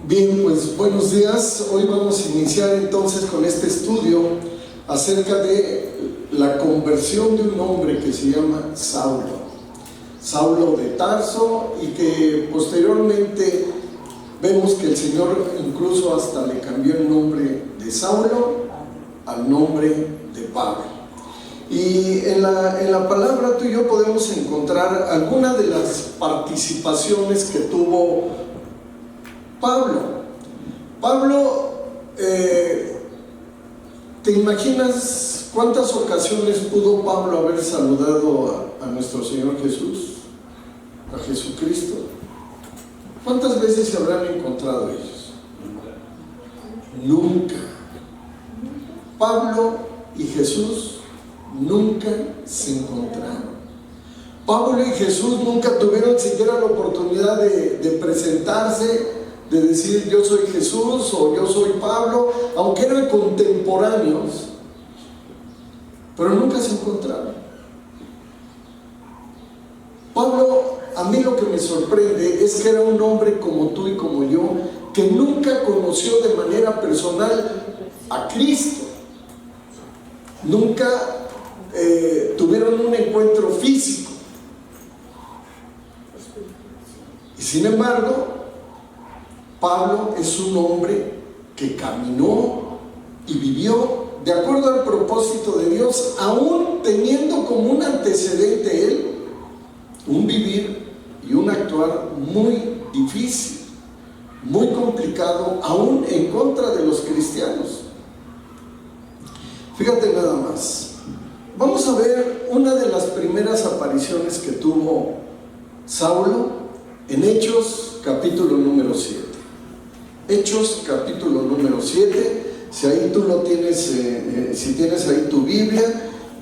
Bien, pues buenos días. Hoy vamos a iniciar entonces con este estudio acerca de la conversión de un hombre que se llama Saulo de Tarso, y que posteriormente vemos que el Señor incluso hasta le cambió el nombre de Saulo al nombre de Pablo. Y en la palabra tú y yo podemos encontrar algunas de las participaciones que tuvo Pablo, ¿te imaginas cuántas ocasiones pudo Pablo haber saludado a nuestro Señor Jesús, a Jesucristo? ¿Cuántas veces se habrán encontrado ellos? Nunca. Pablo y Jesús nunca se encontraron. Pablo y Jesús nunca tuvieron siquiera la oportunidad de presentarse, de decir yo soy Jesús o yo soy Pablo, aunque eran contemporáneos, pero nunca se encontraron. Pablo, a mí lo que me sorprende es que era un hombre como tú y como yo, que nunca conoció de manera personal a Cristo. Nunca tuvieron un encuentro físico. Y sin embargo, Pablo es un hombre que caminó y vivió de acuerdo al propósito de Dios, aún teniendo como un antecedente él un vivir y un actuar muy difícil, muy complicado, aún en contra de los cristianos. Fíjate nada más. Vamos a ver una de las primeras apariciones que tuvo Saulo en Hechos capítulo número 7. Hechos capítulo número 7. Si ahí tú lo tienes, si tienes ahí tu Biblia,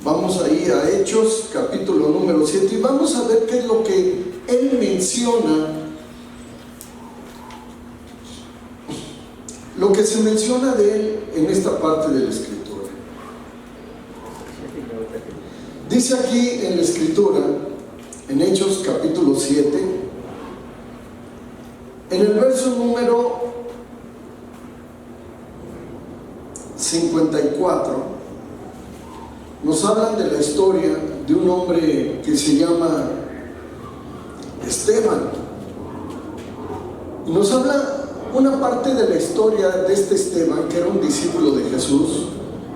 vamos ahí a Hechos capítulo número 7 y vamos a ver qué es lo que él menciona, lo que se menciona de él en esta parte de la Escritura. Dice aquí en la Escritura, en Hechos capítulo 7, en el verso número 54, nos hablan de la historia de un hombre que se llama Esteban. Y nos habla una parte de la historia de este Esteban, que era un discípulo de Jesús,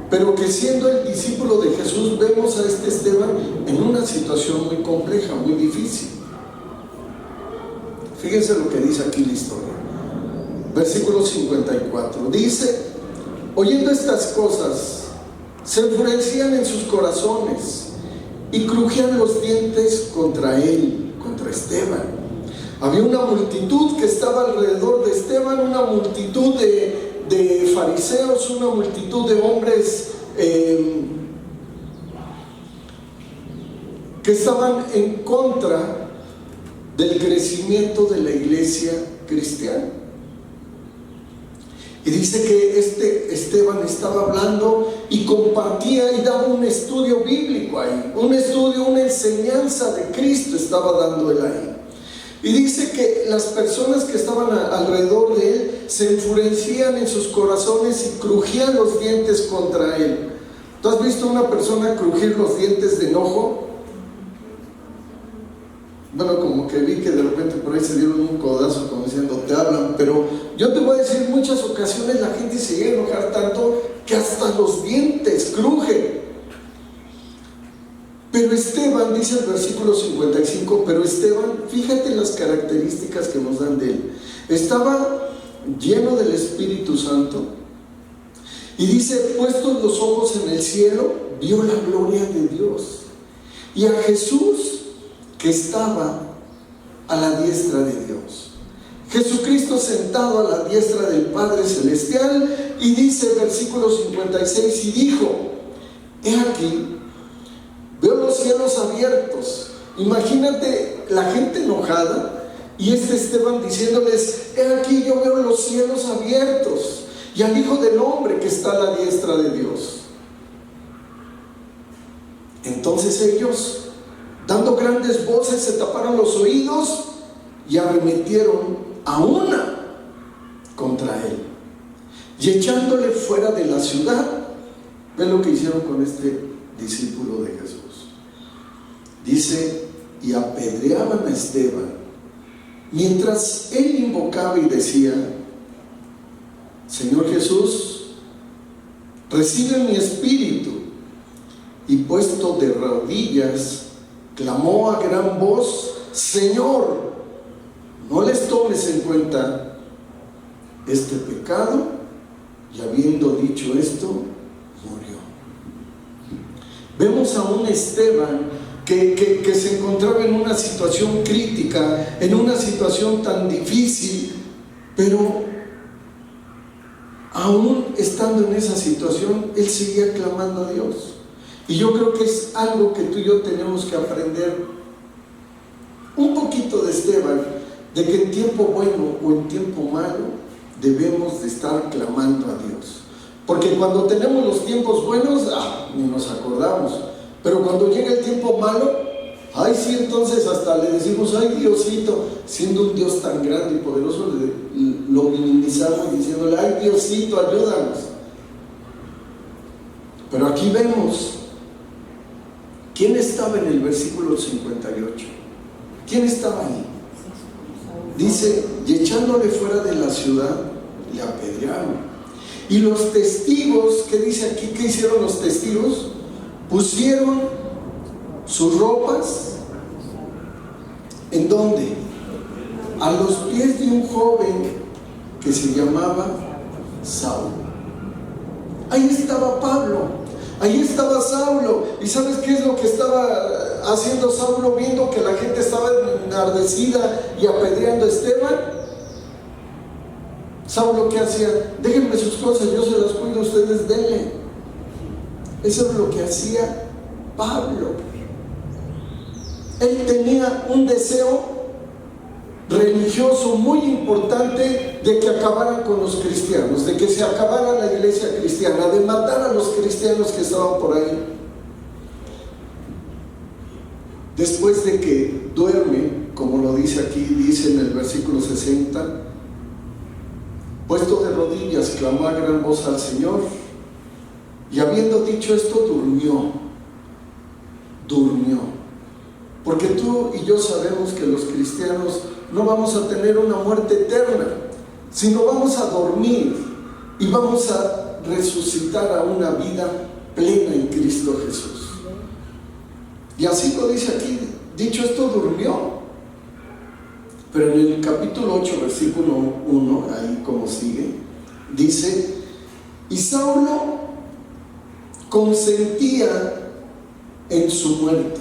pero que siendo el discípulo de Jesús, vemos a este Esteban en una situación muy compleja, muy difícil. Fíjense lo que dice aquí la historia. Versículo 54. Dice: oyendo estas cosas, se enfurecían en sus corazones y crujían los dientes contra él, contra Esteban. Había una multitud que estaba alrededor de Esteban, una multitud de fariseos, una multitud de hombres que estaban en contra del crecimiento de la iglesia cristiana. Y dice que este Esteban estaba hablando y compartía y daba un estudio bíblico ahí, un estudio, una enseñanza de Cristo estaba dando él ahí. Y dice que las personas que estaban alrededor de él se enfurecían en sus corazones y crujían los dientes contra él. ¿Tú has visto a una persona crujir los dientes de enojo? Bueno, como que vi que de repente por ahí se dieron un codazo como diciendo te hablan, pero yo te voy a decir, en muchas ocasiones la gente se llega a enojar tanto que hasta los dientes crujen. Pero Esteban, dice el versículo 55, pero Esteban, fíjate las características que nos dan de él. Estaba lleno del Espíritu Santo y dice, puestos los ojos en el cielo, vio la gloria de Dios y a Jesús que estaba a la diestra de Dios. Jesucristo sentado a la diestra del Padre Celestial. Y dice versículo 56, y dijo: he aquí, veo los cielos abiertos. Imagínate la gente enojada y Esteban diciéndoles: he aquí, yo veo los cielos abiertos y al Hijo del Hombre que está a la diestra de Dios. Entonces ellos, dando grandes voces, se taparon los oídos y arremetieron a una contra él. Y echándole fuera de la ciudad, ve lo que hicieron con este discípulo de Jesús. Dice, y apedreaban a Esteban, mientras él invocaba y decía: Señor Jesús, recibe mi espíritu. Y puesto de rodillas, clamó a gran voz: Señor, no les tomes en cuenta este pecado. Y habiendo dicho esto, murió. Vemos a un Esteban que se encontraba en una situación crítica, en una situación tan difícil, pero aún estando en esa situación, él seguía clamando a Dios. Y yo creo que es algo que tú y yo tenemos que aprender un poquito de Esteban, de que en tiempo bueno o en tiempo malo debemos de estar clamando a Dios. Porque cuando tenemos los tiempos buenos, ni nos acordamos. Pero cuando llega el tiempo malo, ay sí, entonces hasta le decimos: ay Diosito, siendo un Dios tan grande y poderoso, lo minimizamos diciéndole: ay Diosito, ayúdanos. Pero aquí vemos quién estaba en el versículo 58. ¿Quién estaba ahí? Dice: y echándole fuera de la ciudad, le apedrearon. Y los testigos, ¿qué dice aquí? ¿Qué hicieron los testigos? Pusieron sus ropas, ¿en dónde? A los pies de un joven que se llamaba Saulo. Ahí estaba Pablo, ahí estaba Saulo. ¿Y sabes qué es lo que estaba haciendo Saulo viendo que la gente estaba enardecida y apedreando a Esteban? Saulo, ¿qué hacía? Déjenme sus cosas, yo se las cuido, ustedes denle. Eso es lo que hacía Pablo. Él tenía un deseo religioso muy importante de que acabaran con los cristianos, de que se acabara la iglesia cristiana, de matar a los cristianos que estaban por ahí. Después de que duerme, como lo dice aquí, dice en el versículo 60, puesto de rodillas, clamó a gran voz al Señor, y habiendo dicho esto, durmió. Porque tú y yo sabemos que los cristianos no vamos a tener una muerte eterna, sino vamos a dormir y vamos a resucitar a una vida plena en Cristo Jesús. Y así lo dice aquí, dicho esto, durmió. Pero en el capítulo 8, versículo 1, ahí como sigue, dice: y Saulo consentía en su muerte.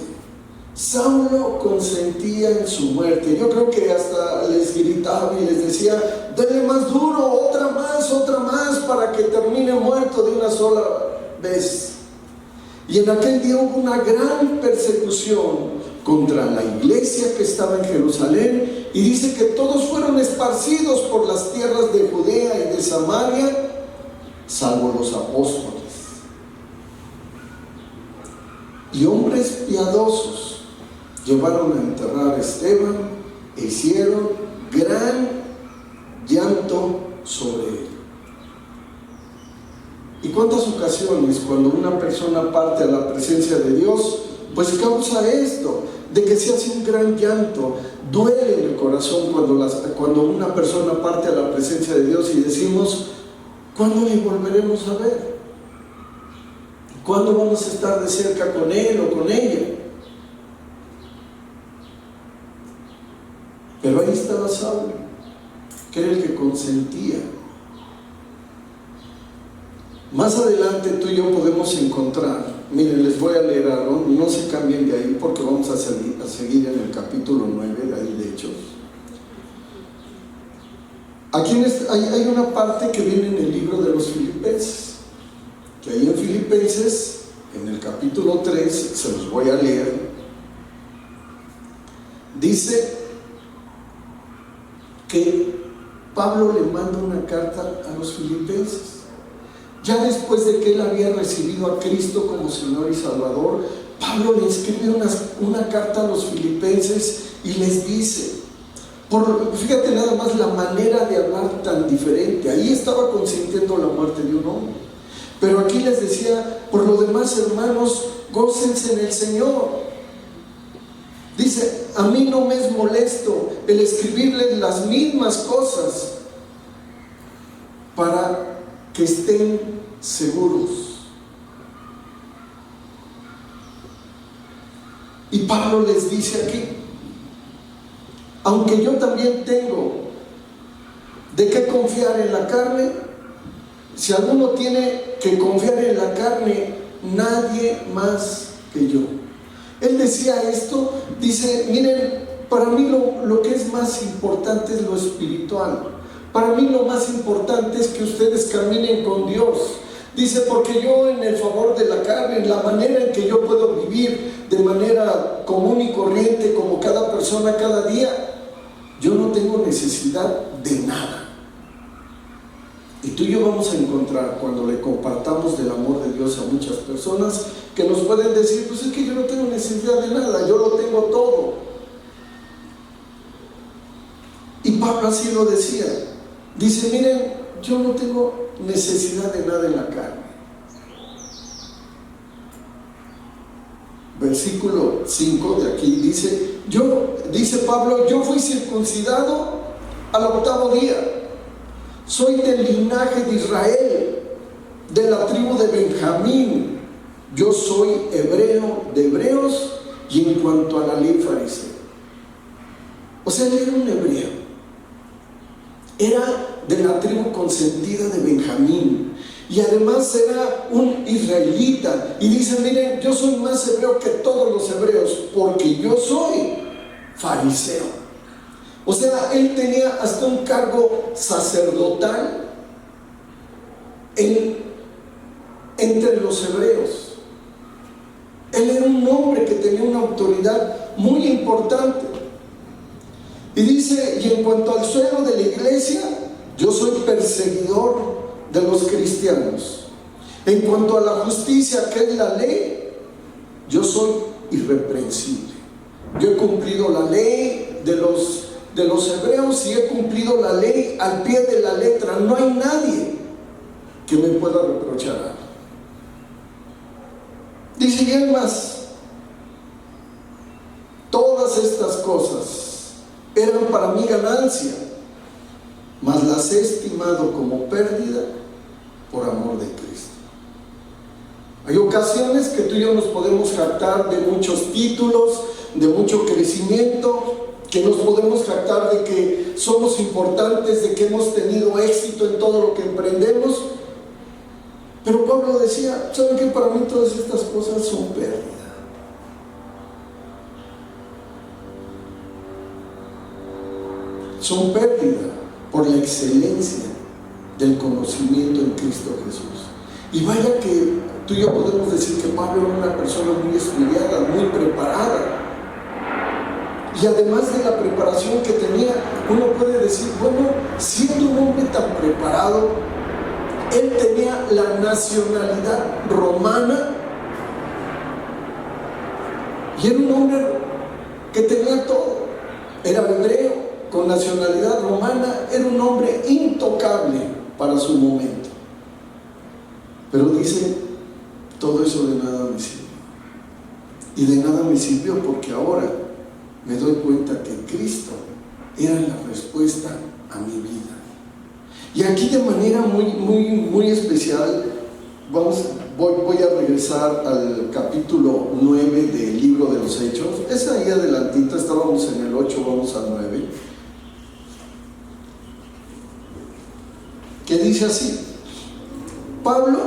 Saulo consentía en su muerte. Yo creo que hasta les gritaba y les decía: denle más duro, otra más, para que termine muerto de una sola vez. Y en aquel día hubo una gran persecución contra la iglesia que estaba en Jerusalén, y dice que todos fueron esparcidos por las tierras de Judea y de Samaria, salvo los apóstoles. Y hombres piadosos llevaron a enterrar a Esteban e hicieron gran llanto sobre él. ¿Y cuántas ocasiones cuando una persona parte a la presencia de Dios, pues causa esto, de que se hace un gran llanto? Duele en el corazón cuando una persona parte a la presencia de Dios y decimos: ¿cuándo le volveremos a ver? ¿Cuándo vamos a estar de cerca con él o con ella? Pero ahí estaba Saulo, que era el que consentía. Más adelante tú y yo podemos encontrar, miren, les voy a leer algo, no se cambien de ahí porque vamos a seguir en el capítulo 9 de ahí de Hechos. Aquí hay una parte que viene en el libro de los Filipenses, que ahí en Filipenses, en el capítulo 3, se los voy a leer, dice que Pablo le manda una carta a los filipenses. Ya después de que él había recibido a Cristo como Señor y Salvador, Pablo le escribe una carta a los filipenses y les dice: Fíjate nada más la manera de hablar tan diferente. Ahí estaba consintiendo la muerte de un hombre. Pero aquí les decía, por lo demás, hermanos, gócense en el Señor. Dice, a mí no me es molesto el escribirles las mismas cosas para que estén seguros. Y Pablo les dice aquí, aunque yo también tengo de qué confiar en la carne, si alguno tiene que confiar en la carne, nadie más que yo. Él decía esto, dice, miren, para mí lo que es más importante es lo espiritual. Para mí lo más importante es que ustedes caminen con Dios. Dice, porque yo en el favor de la carne, en la manera en que yo puedo vivir de manera común y corriente como cada persona cada día, yo no tengo necesidad de nada. Y tú y yo vamos a encontrar, cuando le compartamos del amor de Dios a muchas personas, que nos pueden decir, pues es que yo no tengo necesidad de nada, yo lo tengo todo. Y Pablo así lo decía. Dice, miren, yo no tengo necesidad de nada en la carne. Versículo 5 de aquí dice Pablo, yo fui circuncidado al 8º día. Soy del linaje de Israel, de la tribu de Benjamín. Yo soy hebreo de hebreos y en cuanto a la ley fariseo. O sea, él era un hebreo. Era de la tribu consentida de Benjamín. Y además era un israelita. Y dice, miren, yo soy más hebreo que todos los hebreos, porque yo soy fariseo. O sea, él tenía hasta un cargo sacerdotal entre los hebreos. Él era un hombre que tenía una autoridad muy importante. Y dice, y en cuanto al suelo de la iglesia, yo soy perseguidor de los cristianos. En cuanto a la justicia, que es la ley, yo soy irreprensible. Yo he cumplido la ley de los hebreos y he cumplido la ley al pie de la letra. No hay nadie que me pueda reprochar algo. Dice, y él más, todas estas cosas eran para mí ganancia, mas las he estimado como pérdida por amor de Cristo. Hay ocasiones que tú y yo nos podemos jactar de muchos títulos, de mucho crecimiento, que nos podemos jactar de que somos importantes, de que hemos tenido éxito en todo lo que emprendemos. Pero Pablo decía, ¿saben qué? Para mí todas estas cosas son pérdida. Son pérdida por la excelencia del conocimiento en Cristo Jesús. Y vaya que tú y yo podemos decir que Pablo era una persona muy estudiada, muy preparada. Y además de la preparación que tenía, uno puede decir, bueno, siendo un hombre tan preparado, él tenía la nacionalidad romana y era un hombre que tenía todo. Era hebreo con nacionalidad romana, era un hombre intocable para su momento. Pero dice, todo eso de nada me sirvió. Y de nada me sirvió porque ahora me doy cuenta que Cristo era la respuesta a mi vida. Y aquí de manera muy especial, voy a regresar al capítulo 9 del libro de los Hechos. Es ahí adelantito, estábamos en el 8, vamos al 9. Que dice así, Pablo,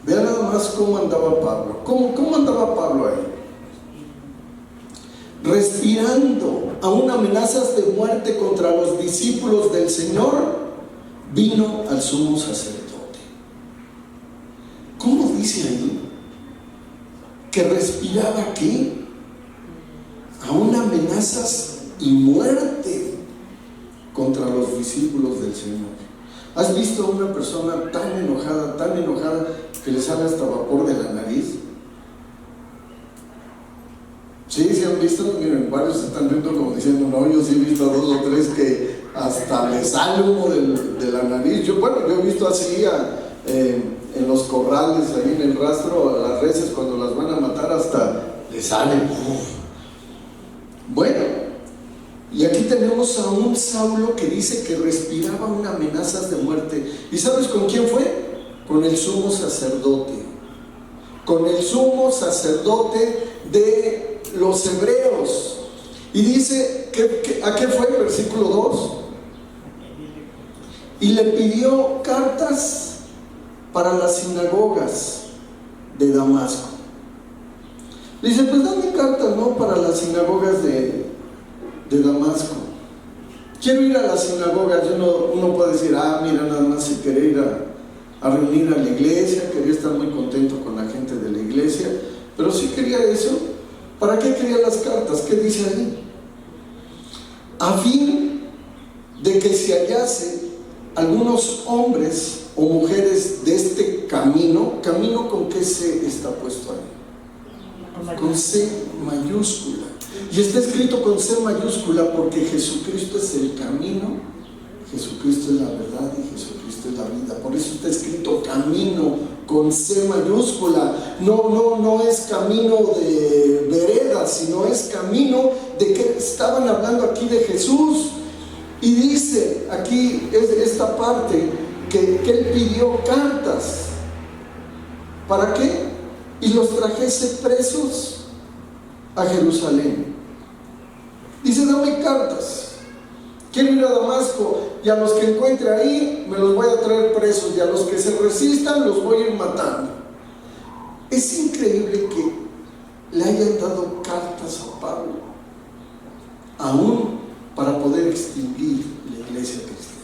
vean nada más cómo andaba Pablo. ¿Cómo andaba Pablo ahí? Respirando aún amenazas de muerte contra los discípulos del Señor, vino al sumo sacerdote. ¿Cómo dice ahí? Que respiraba ¿qué? Aún amenazas y muerte contra los discípulos del Señor. ¿Has visto a una persona tan enojada, que le sale hasta vapor de la nariz? Sí, sí han habían visto, miren, varios están viendo como diciendo, no, yo sí he visto a 2 o 3 que hasta les sale humo de la nariz. Yo he visto así en los corrales, ahí en el rastro, a las reses cuando las van a matar hasta les sale. Bueno, y aquí tenemos a un Saulo que dice que respiraba unas amenazas de muerte. ¿Y sabes con quién fue? Con el sumo sacerdote. Con el sumo sacerdote de los hebreos. Y dice, ¿a qué fue? Versículo 2. Y le pidió cartas para las sinagogas de Damasco. Dice, pues dame cartas, ¿no? Para las sinagogas de Damasco. Quiero ir a las sinagogas. Uno puede decir, mira, nada más si quería ir a reunir a la iglesia, quería estar muy contento con la gente de la iglesia, pero si quería eso, ¿para qué quería las cartas? ¿Qué dice ahí? A fin de que se hallase algunos hombres o mujeres de este camino. ¿Camino con qué C está puesto ahí? Con C mayúscula. Y está escrito con C mayúscula porque Jesucristo es el camino, Jesucristo es la verdad y Jesucristo es la vida. Por eso está escrito camino con C mayúscula. No es camino de veredas, sino es camino de que estaban hablando aquí de Jesús. Y dice aquí esta parte que él pidió cartas. ¿Para qué? Y los trajese presos a Jerusalén. Dice, dame cartas. Quiero ir a Damasco y a los que encuentre ahí me los voy a traer presos, y a los que se resistan los voy a ir matando. Es increíble que le hayan dado cartas a Pablo, aún para poder extinguir la iglesia cristiana.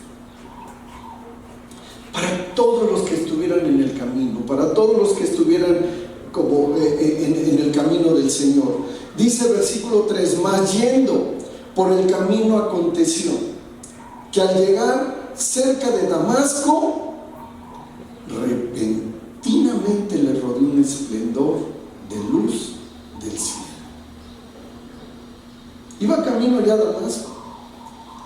Para todos los que estuvieran en el camino, para todos los que estuvieran como en el camino del Señor. Dice versículo 3, mas yendo por el camino aconteció que al llegar cerca de Damasco, repentinamente le rodeó un esplendor de luz del cielo. Iba camino ya a Damasco,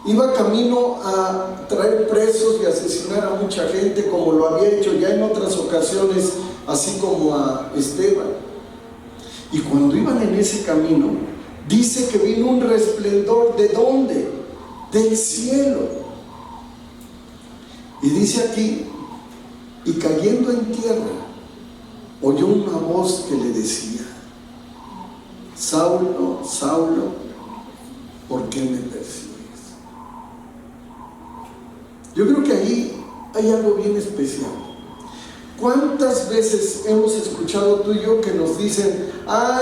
iba camino a traer presos y asesinar a mucha gente, como lo había hecho ya en otras ocasiones, así como a Esteban. Y cuando iban en ese camino, dice que vino un resplendor. ¿De dónde? Del cielo. Y dice aquí, y cayendo en tierra, oyó una voz que le decía, Saulo, Saulo, ¿por qué me persigues? Yo creo que ahí hay algo bien especial. ¿Cuántas veces hemos escuchado tú y yo que nos dicen,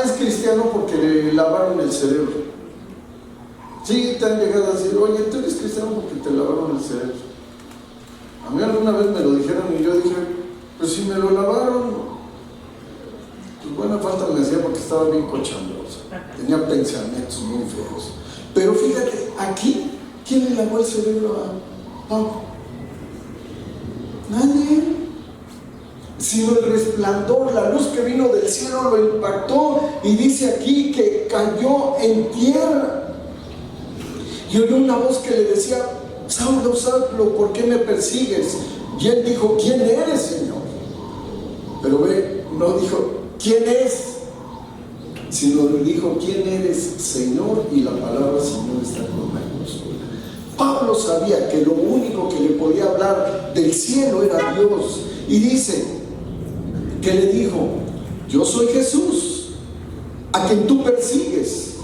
es cristiano porque le lavaron el cerebro? Sí, te han llegado a decir, oye, tú eres cristiano porque te lavaron el cerebro. A mí alguna vez me lo dijeron y yo dije, pues si me lo lavaron, pues buena falta me hacía porque estaba bien cochambroso, tenía pensamientos muy feos. Pero fíjate, aquí, ¿quién le lavó el cerebro a Pablo? Nadie. Sino el resplandor, la luz que vino del cielo lo impactó, y dice aquí que cayó en tierra y oyó una voz que le decía, Saulo, Saulo, ¿por qué me persigues? Y él dijo, ¿quién eres, Señor? Pero no dijo, ¿quién es? Sino le dijo, ¿quién eres, Señor? Y la palabra Señor está con mayúscula. Pablo sabía que lo único que le podía hablar del cielo era Dios, y dice que le dijo, yo soy Jesús, a quien tú persigues.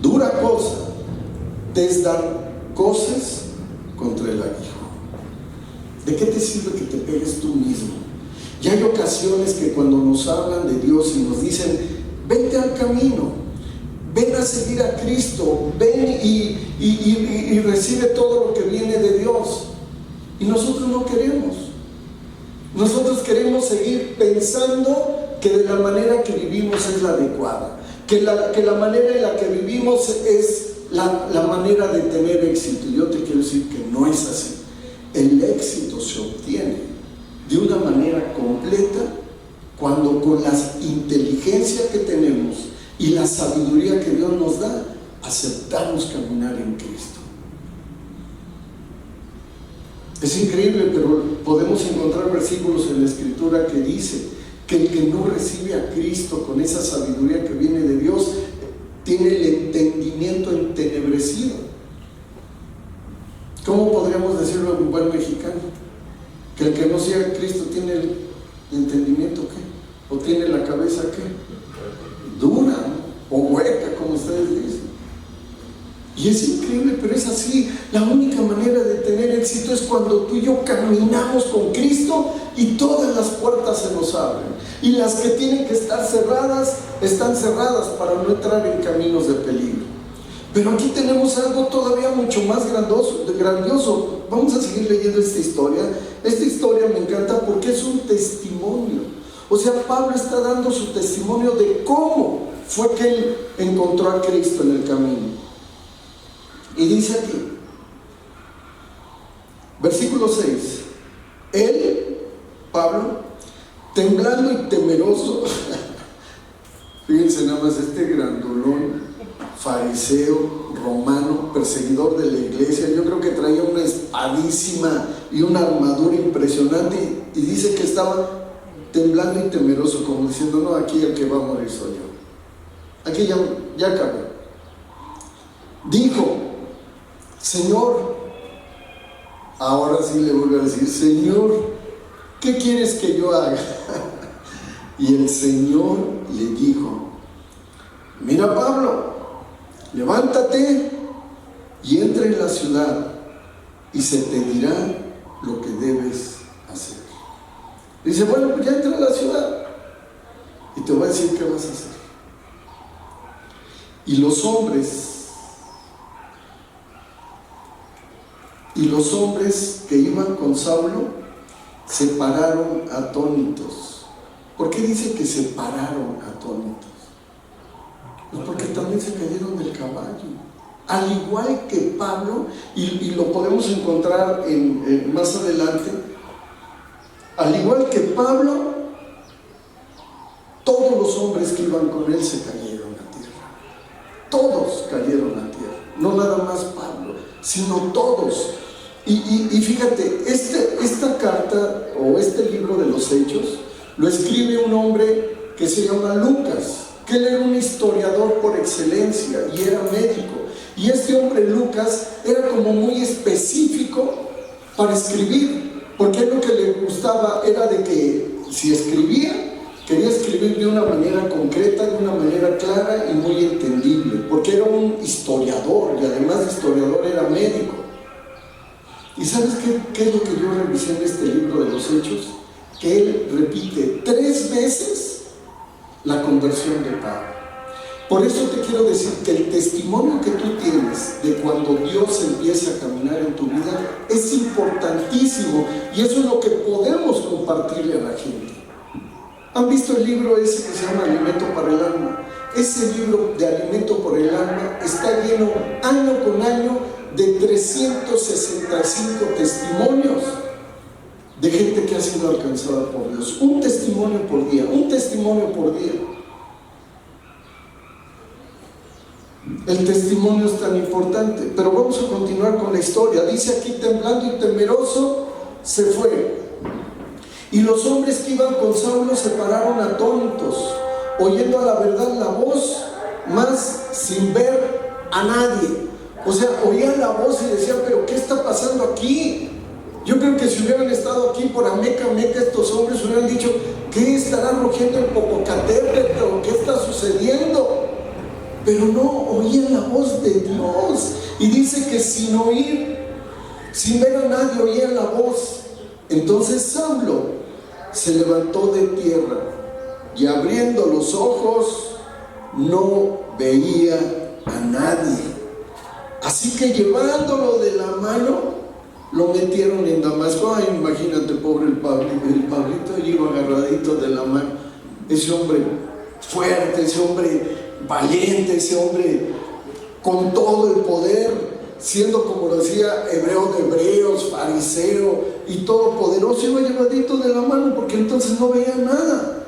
Dura cosa te es dar cosas contra el aguijón. ¿De qué te sirve que te pegues tú mismo? Y hay ocasiones que cuando nos hablan de Dios y nos dicen, vente al camino, ven a seguir a Cristo, ven y recibe todo lo que viene de Dios, y nosotros no queremos. Nosotros queremos seguir pensando que de la manera que vivimos es la adecuada, que la manera en la que vivimos es la manera de tener éxito. Y yo te quiero decir que no es así. El éxito se obtiene de una manera completa cuando con la inteligencia que tenemos y la sabiduría que Dios nos da, aceptamos caminar en Cristo. Es increíble, pero podemos encontrar versículos en la Escritura que dice que el que no recibe a Cristo con esa sabiduría que viene de Dios, tiene el entendimiento entenebrecido. ¿Cómo podríamos decirlo en buen mexicano? Que el que no siga a Cristo tiene el entendimiento, ¿qué? ¿O tiene la cabeza, qué? Dura, ¿no? O hueca, como ustedes dicen. Y es increíble, pero es así. La única manera de tener éxito es cuando tú y yo caminamos con Cristo y todas las puertas se nos abren. Y las que tienen que estar cerradas, están cerradas para no entrar en caminos de peligro. Pero aquí tenemos algo todavía mucho más grandioso. Vamos a seguir leyendo esta historia. Esta historia me encanta porque es un testimonio. O sea, Pablo está dando su testimonio de cómo fue que él encontró a Cristo en el camino. Y dice aquí, versículo 6, él, Pablo, temblando y temeroso, fíjense nada más, este grandulón, fariseo, romano, perseguidor de la iglesia, yo creo que traía una espadísima y una armadura impresionante, y dice que estaba temblando y temeroso, como diciendo, no, aquí el que va a morir soy yo, aquí ya acabé. Dijo, Señor, ahora sí le vuelvo a decir, Señor, ¿qué quieres que yo haga? Y el Señor le dijo, mira, Pablo, levántate y entra en la ciudad y se te dirá lo que debes hacer. Dice, bueno, pues ya entra en la ciudad y te voy a decir qué vas a hacer. Y los hombres que iban con Saulo se pararon atónitos. ¿Por qué dice que se pararon atónitos? Pues porque también se cayeron del caballo. Al igual que Pablo, y lo podemos encontrar más adelante, al igual que Pablo, todos los hombres que iban con él se cayeron a tierra. Todos cayeron a tierra. No nada más Pablo, sino todos. Y fíjate, esta carta o este libro de los Hechos lo escribe un hombre que se llama Lucas, que él era un historiador por excelencia y era médico. Y este hombre Lucas era como muy específico para escribir, porque lo que le gustaba era de que si escribía, quería escribir de una manera concreta, de una manera clara y muy entendible, porque era un historiador y además de historiador era médico. ¿Y sabes qué es lo que yo revisé en este libro de los Hechos? Que él repite 3 veces la conversión de Pablo. Por eso te quiero decir que el testimonio que tú tienes de cuando Dios empieza a caminar en tu vida es importantísimo, y eso es lo que podemos compartirle a la gente. ¿Han visto el libro ese que se llama Alimento para el Alma? Ese libro de Alimento por el Alma está lleno año con año de 365 testimonios de gente que ha sido alcanzada por Dios. Un testimonio por día, un testimonio por día. El testimonio es tan importante, pero vamos a continuar con la historia. Dice aquí, temblando y temeroso, se fue. Y los hombres que iban con Saulo se pararon atónitos, oyendo a la verdad la voz, mas sin ver a nadie. O sea, oían la voz y decían, pero ¿qué está pasando aquí? Yo creo que si hubieran estado aquí por Ameca, estos hombres hubieran dicho, ¿qué estará rugiendo el Popocatépetl? ¿Qué está sucediendo? Pero no, oían la voz de Dios. Y dice que sin oír, sin ver a nadie, oían la voz. Entonces Saulo se levantó de tierra y abriendo los ojos no veía a nadie. Así que llevándolo de la mano, lo metieron en Damasco. Ay, imagínate, pobre el Pablito iba agarradito de la mano. Ese hombre fuerte, ese hombre valiente, ese hombre con todo el poder, siendo, como lo decía, hebreo de hebreos, fariseo y todopoderoso, iba llevadito de la mano porque entonces no veía nada.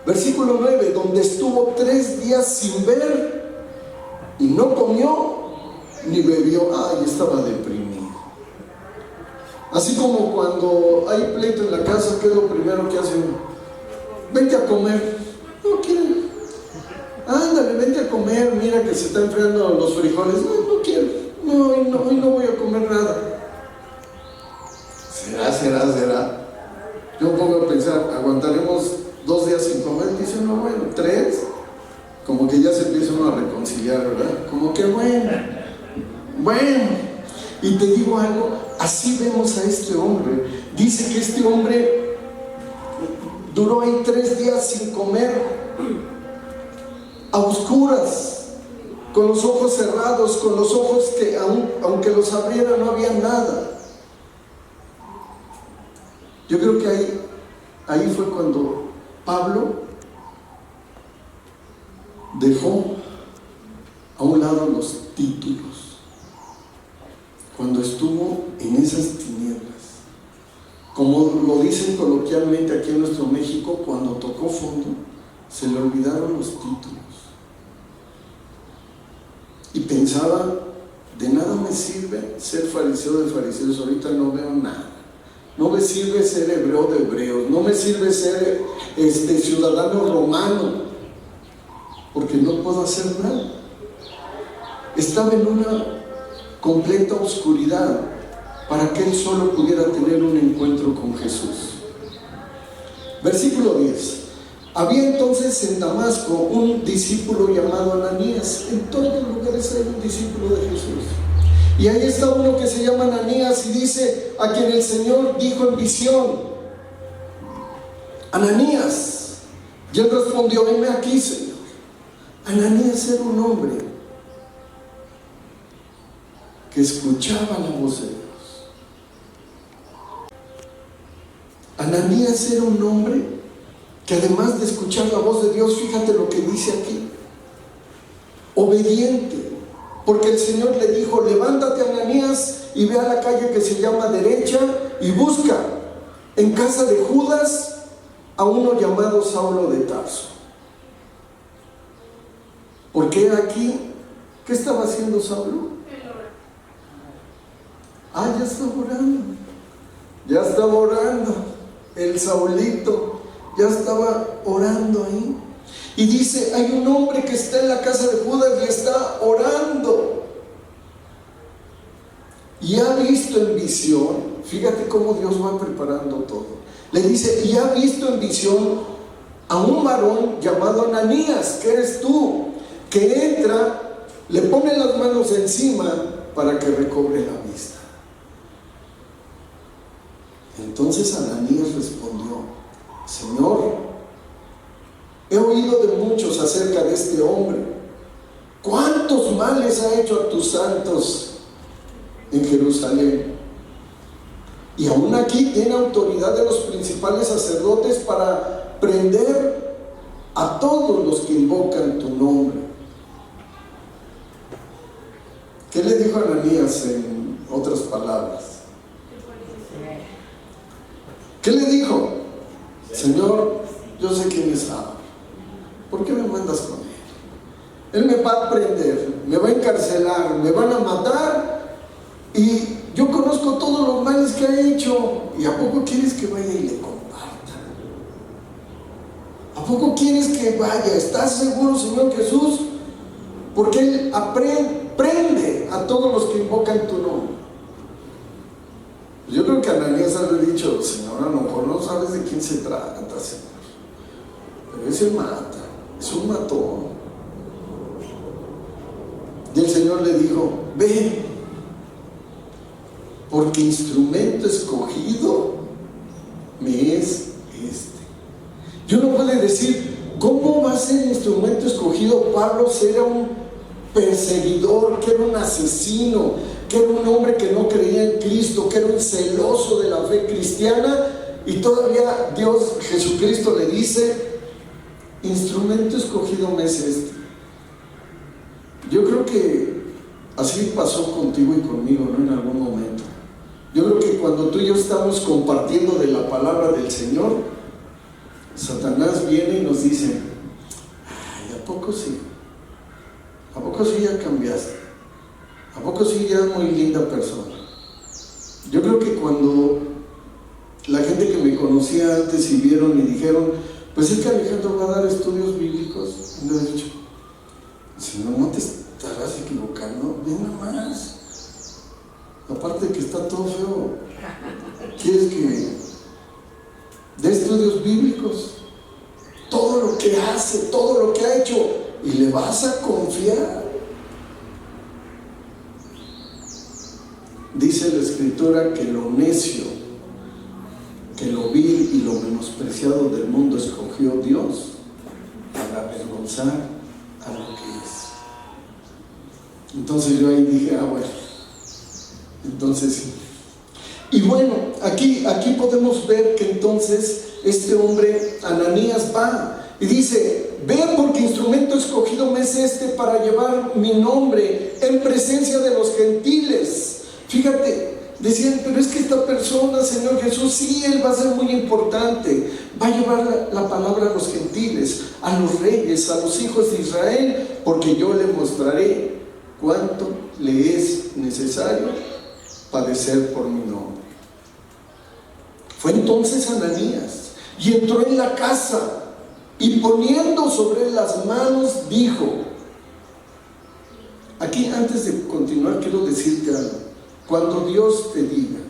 Versículo 9, donde estuvo 3 días sin ver y no comió ni bebió. Ay, estaba deprimido. Así como cuando hay pleito en la casa, ¿qué es lo primero que hacen? Vente a comer. No quieren. Ándale, vente a comer. Mira que se están enfriando los frijoles. No quiero. Hoy no voy a comer nada. ¿Será? Yo pongo a pensar, ¿aguantaremos 2 días sin comer? Dice uno, bueno, 3. Como que ya se empieza uno a reconciliar, ¿verdad? Como que bueno. Y te digo algo, así vemos a este hombre. Dice que este hombre duró ahí 3 días sin comer, a oscuras, con los ojos cerrados, con los ojos que aunque los abriera no había nada. Yo creo que ahí fue cuando Pablo dejó a un lado los títulos, cuando estuvo en esas tinieblas. Como lo dicen coloquialmente aquí en nuestro México, cuando tocó fondo, se le olvidaron los títulos. Y pensaba, de nada me sirve ser fariseo de fariseos, ahorita no veo nada. No me sirve ser hebreo de hebreos, no me sirve ser ciudadano romano, porque no puedo hacer nada. Estaba en una completa oscuridad para que él solo pudiera tener un encuentro con Jesús. Versículo 10. Había entonces en Damasco un discípulo llamado Ananías. En todos los lugares hay un discípulo de Jesús. Y ahí está uno que se llama Ananías y dice, a quien el Señor dijo en visión: Ananías. Y él respondió: heme aquí, Señor. Ananías era un hombre que escuchaba la voz de Dios. Ananías era un hombre que, además de escuchar la voz de Dios, fíjate lo que dice aquí, obediente. Porque el Señor le dijo: levántate, Ananías, y ve a la calle que se llama Derecha y busca en casa de Judas a uno llamado Saulo de Tarso. Porque aquí, ¿qué estaba haciendo Saulo? Ya estaba orando. El Saulito ya estaba orando ahí. Y dice, hay un hombre que está en la casa de Judas y está orando. Y ha visto en visión, fíjate cómo Dios va preparando todo. Le dice, y ha visto en visión a un varón llamado Ananías, que eres tú, que entra, le pone las manos encima para que recobre la vista. Entonces Ananías respondió: Señor, he oído de muchos acerca de este hombre. ¿Cuántos males ha hecho a tus santos en Jerusalén? Y aún aquí tiene autoridad de los principales sacerdotes para prender a todos los que invocan tu nombre. ¿Qué le dijo Ananías en otras palabras? ¿Qué le dijo? Señor, yo sé quién es Saulo. ¿Por qué me mandas con él? Él me va a prender, me va a encarcelar, me van a matar, y yo conozco todos los males que ha hecho. ¿Y a poco quieres que vaya y le comparta? ¿A poco quieres que vaya? ¿Estás seguro, Señor Jesús? Porque él prende a todos los que invocan tu nombre. Yo creo que Ananías había dicho: Señor, a lo mejor no sabes de quién se trata, Señor, pero ese mata, es un matón. Y el Señor le dijo: ven, porque instrumento escogido me es este. Yo no puedo decir, ¿cómo va a ser instrumento escogido? Pablo era un perseguidor, que era un asesino, que era un hombre que no creía en Cristo, que era un celoso de la fe cristiana, y todavía Dios, Jesucristo, le dice: instrumento escogido me es este. Yo creo que así pasó contigo y conmigo, ¿no? En algún momento. Yo creo que cuando tú y yo estamos compartiendo de la palabra del Señor, Satanás viene y nos dice: ay, ¿a poco sí? ¿A poco sí ya cambiaste? ¿A poco sí ya es muy linda persona? Yo creo que cuando la gente que me conocía antes y vieron y dijeron: pues es que Alejandro va a dar estudios bíblicos, y le he dicho: Señor, no te estarás equivocando, ven nomás. Aparte de que está todo feo, ¿quieres que dé estudios bíblicos? Todo lo que hace, todo lo que ha hecho, y le vas a confiar. Dice la Escritura que lo necio, que lo vil y lo menospreciado del mundo escogió Dios para avergonzar a lo que es. Entonces yo ahí dije: bueno, entonces sí. Y bueno, aquí podemos ver que entonces este hombre, Ananías, va y dice: ve, porque instrumento escogido me es este para llevar mi nombre en presencia de los gentiles. Fíjate, decían: pero es que esta persona, Señor Jesús, sí, él va a ser muy importante, va a llevar la palabra a los gentiles, a los reyes, a los hijos de Israel, porque yo le mostraré cuánto le es necesario padecer por mi nombre. Fue entonces Ananías y entró en la casa, y poniendo sobre él las manos, dijo. Aquí, antes de continuar, quiero decirte algo. Cuando Dios te diga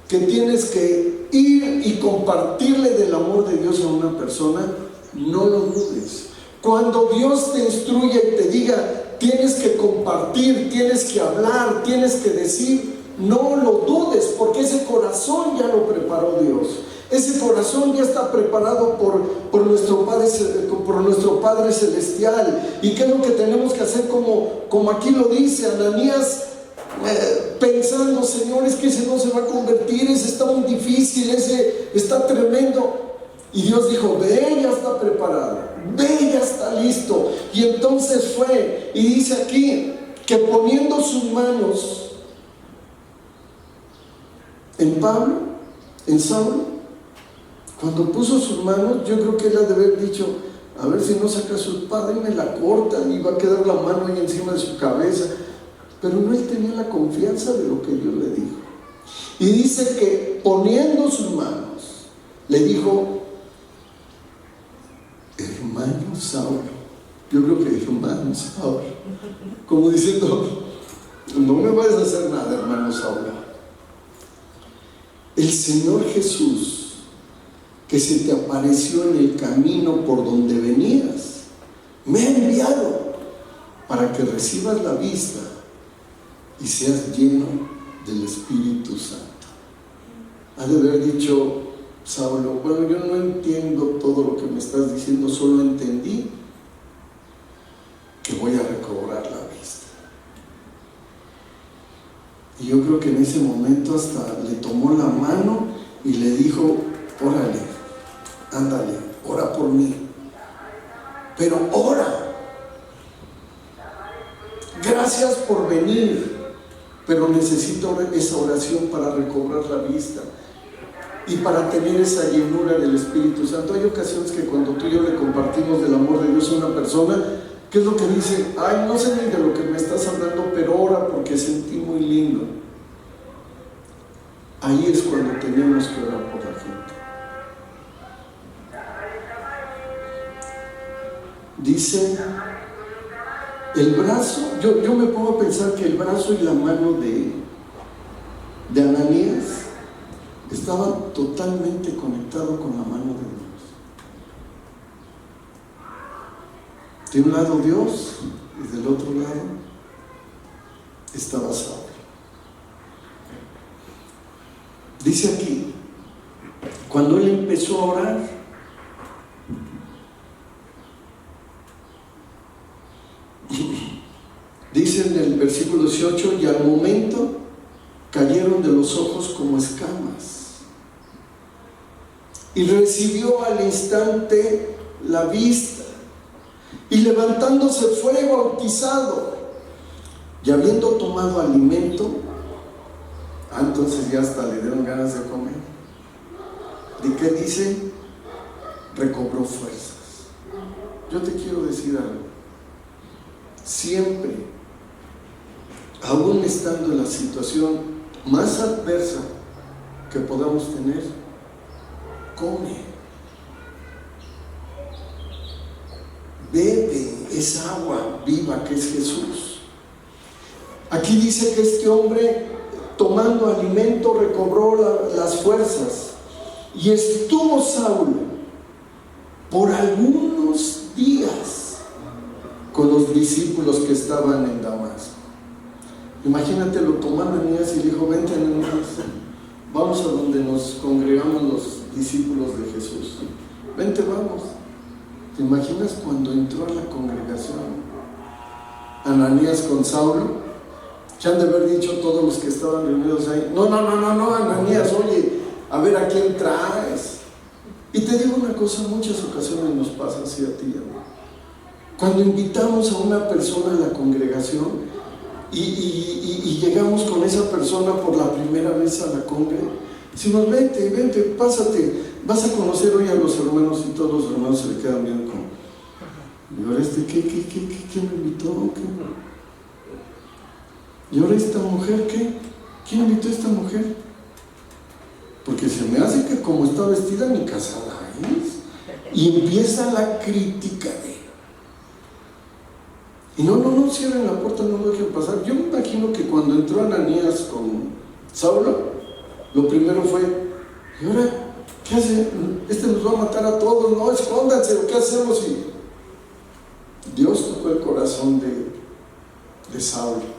que tienes que ir y compartirle del amor de Dios a una persona, no lo dudes. Cuando Dios te instruya y te diga: tienes que compartir, tienes que hablar, tienes que decir, no lo dudes, porque ese corazón ya lo preparó Dios. Ese corazón ya está preparado por nuestro Padre Celestial. ¿Y qué es lo que tenemos que hacer? Como aquí lo dice Ananías, pensando: Señor, es que ese no se va a convertir, ese está muy difícil, ese está tremendo. Y Dios dijo: ve, ya está preparado, ve, ya está listo. Y entonces fue, y dice aquí que poniendo sus manos en Pablo, en Saulo, cuando puso sus manos, yo creo que él ha de haber dicho: a ver si no saca su espada y me la cortan y va a quedar la mano ahí encima de su cabeza. Pero no, él tenía la confianza de lo que Dios le dijo. Y dice que poniendo sus manos, le dijo: hermano Saulo. Yo creo que hermano Saulo, como diciendo: no me vayas a hacer nada, hermano Saulo. El Señor Jesús, que se te apareció en el camino por donde venías, me ha enviado para que recibas la vista y seas lleno del Espíritu Santo. Ha de haber dicho Saulo: bueno, yo no entiendo todo lo que me estás diciendo, solo entendí que voy a recobrar la vista. Y yo creo que en ese momento hasta le tomó la mano y le dijo: órale, ándale, ora por mí, pero ora. Gracias por venir, pero necesito esa oración para recobrar la vista y para tener esa llenura del Espíritu Santo. Hay ocasiones que cuando tú y yo le compartimos del amor de Dios a una persona, ¿qué es lo que dice? Ay, no sé ni de lo que me estás hablando, pero ora porque sentí muy lindo. Ahí es cuando tenemos que orar por la gente. Dice, el brazo, yo me pongo a pensar que el brazo y la mano de Ananías estaban totalmente conectados con la mano de Dios. De un lado Dios y del otro lado estaba Saulo. Dice aquí, cuando él empezó a orar, dice en el versículo 18, y al momento cayeron de los ojos como escamas, y recibió al instante la vista, y levantándose fue bautizado, y habiendo tomado alimento, entonces ya hasta le dieron ganas de comer. ¿De qué dice? recobró fuerzas. Yo te quiero decir algo. Siempre, aún estando en la situación más adversa que podamos tener, come, bebe esa agua viva que es Jesús. Aquí dice que este hombre, tomando alimento, recobró las fuerzas, y estuvo Saulo por algunos días con los discípulos que estaban en Damasco. Imagínate, lo tomó Ananías y le dijo: vente, Ananías, vamos a donde nos congregamos los discípulos de Jesús. Vente, vamos. ¿Te imaginas cuando entró a la congregación Ananías con Saulo? Ya han de haber dicho todos los que estaban reunidos ahí: no, Ananías, oye, a ver a quién traes. Y te digo una cosa, en muchas ocasiones nos pasa así a ti, ¿no? Cuando invitamos a una persona a la congregación y llegamos con esa persona por la primera vez a la congregación, decimos: vente, pásate, vas a conocer hoy a los hermanos, y todos los hermanos se le quedan viendo como: ¿y ahora qué me invitó? ¿Qué? ¿Y ahora esta mujer qué? ¿Quién invitó a esta mujer? Porque se me hace que como está vestida ni casada es. Y empieza la crítica de él. Y no cierren la puerta, no lo dejen pasar. Yo me imagino que cuando entró Ananías con Saulo, lo primero fue: ¿y ahora qué hace? Este nos va a matar a todos, no, escóndanse, ¿qué hacemos? Y Dios tocó el corazón de Saulo.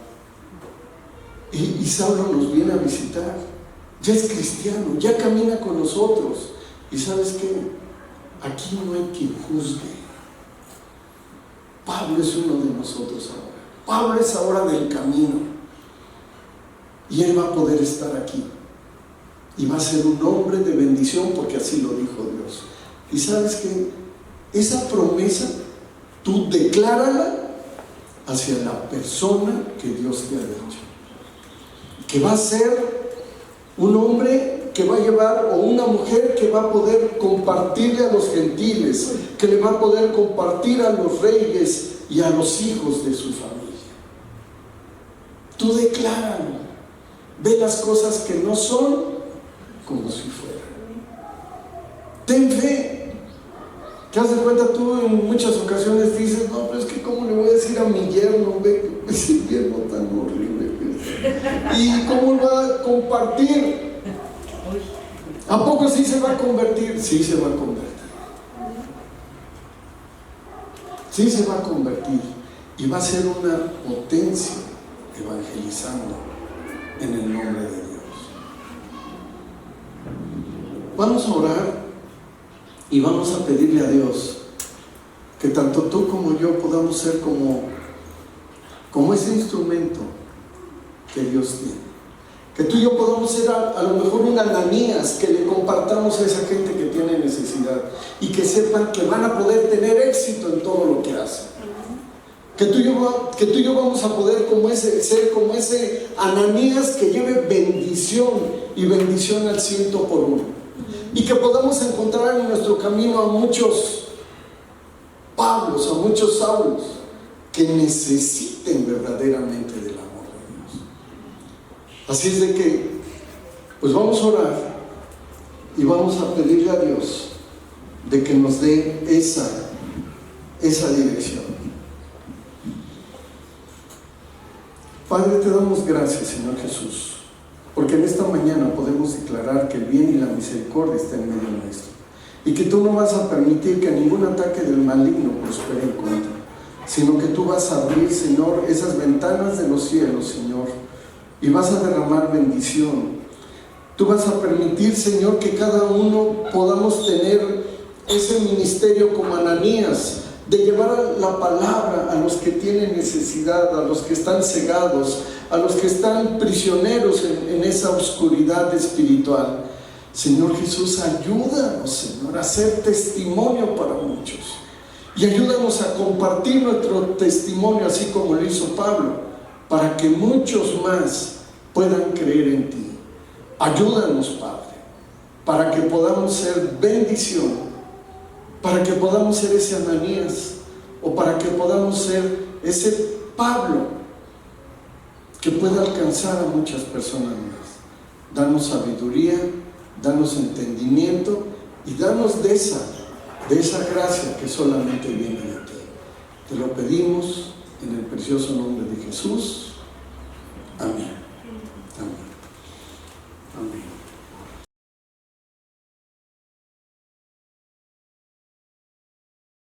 Y Saulo nos viene a visitar, ya es cristiano, ya camina con nosotros. Y ¿sabes qué? Aquí no hay quien juzgue. Pablo es uno de nosotros ahora. Pablo es ahora del camino. Y él va a poder estar aquí. Y va a ser un hombre de bendición, porque así lo dijo Dios. Y ¿sabes qué? Esa promesa, tú declárala hacia la persona que Dios te ha dicho. Que va a ser un hombre que va a llevar, o una mujer que va a poder compartirle a los gentiles, que le va a poder compartir a los reyes y a los hijos de su familia. Tú decláralo, ve las cosas que no son como si fueran. Ten fe. ¿Te das cuenta? Tú en muchas ocasiones dices: no, pero es que ¿cómo le voy a decir a mi yerno? Ve, ese yerno tan horrible. ¿Y cómo va a compartir? ¿A poco sí se va a convertir? Sí se va a convertir. Sí se va a convertir. Y va a ser una potencia evangelizando en el nombre de Dios. Vamos a orar y vamos a pedirle a Dios que tanto tú como yo podamos ser como ese instrumento que Dios tiene. Que tú y yo podamos ser a lo mejor un Ananías, que le compartamos a esa gente que tiene necesidad, y que sepan que van a poder tener éxito en todo lo que hacen. Que tú y yo vamos a poder ser como ese Ananías que lleve bendición, y bendición al 100%. Y que podamos encontrar en nuestro camino a muchos Pablos, a muchos Saulos, que necesiten verdaderamente del amor. Así es de que, pues vamos a orar y vamos a pedirle a Dios de que nos dé esa dirección. Padre, te damos gracias, Señor Jesús, porque en esta mañana podemos declarar que el bien y la misericordia están en medio nuestro, y que tú no vas a permitir que ningún ataque del maligno prospere en contra, sino que tú vas a abrir, Señor, esas ventanas de los cielos, Señor, y vas a derramar bendición. Tú vas a permitir, Señor, que cada uno podamos tener ese ministerio como Ananías, de llevar la palabra a los que tienen necesidad, a los que están cegados, a los que están prisioneros en esa oscuridad espiritual. Señor Jesús, ayúdanos, Señor, a ser testimonio para muchos, y ayúdanos a compartir nuestro testimonio así como lo hizo Pablo, para que muchos más puedan creer en ti. Ayúdanos, Padre, para que podamos ser bendición para que podamos ser ese Ananías, o para que podamos ser ese Pablo que pueda alcanzar a muchas personas más. Danos sabiduría, danos entendimiento y danos de esa gracia que solamente viene de ti. Te lo pedimos en el precioso nombre de Jesús.